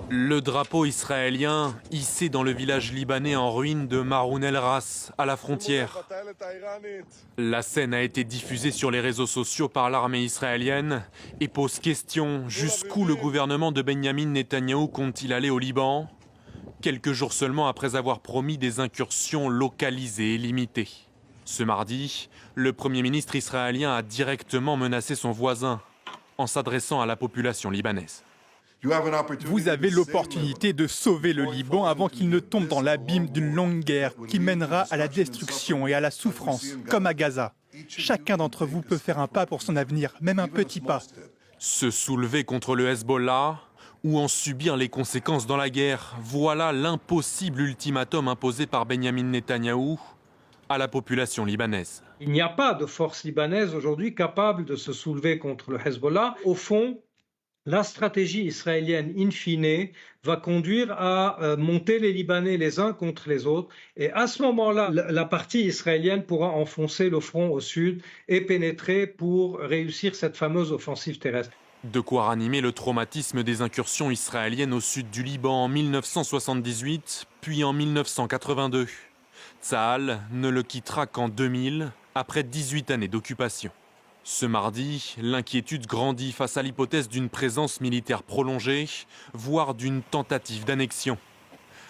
Le drapeau israélien hissé dans le village libanais en ruine de Maroun el-Ras, à la frontière. La scène a été diffusée sur les réseaux sociaux par l'armée israélienne et pose question: jusqu'où le gouvernement de Benyamin Netanyahou compte-t-il aller au Liban, quelques jours seulement après avoir promis des incursions localisées et limitées. Ce mardi, le Premier ministre israélien a directement menacé son voisin en s'adressant à la population libanaise. Vous avez l'opportunité de sauver le Liban avant qu'il ne tombe dans l'abîme d'une longue guerre qui mènera à la destruction et à la souffrance, comme à Gaza. Chacun d'entre vous peut faire un pas pour son avenir, même un petit pas. Se soulever contre le Hezbollah ou en subir les conséquences dans la guerre, voilà l'impossible ultimatum imposé par Benyamin Netanyahou à la population libanaise. Il n'y a pas de force libanaise aujourd'hui capable de se soulever contre le Hezbollah. Au fond, la stratégie israélienne, in fine, va conduire à monter les Libanais les uns contre les autres. Et à ce moment-là, la partie israélienne pourra enfoncer le front au sud et pénétrer pour réussir cette fameuse offensive terrestre. De quoi ranimer le traumatisme des incursions israéliennes au sud du Liban en 1978, puis en 1982. Tsahal ne le quittera qu'en 2000, après 18 années d'occupation. Ce mardi, l'inquiétude grandit face à l'hypothèse d'une présence militaire prolongée, voire d'une tentative d'annexion.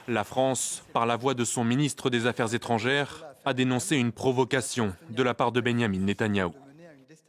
La France, par la voix de son ministre des Affaires étrangères, a dénoncé une provocation de la part de Benyamin Netanyahou.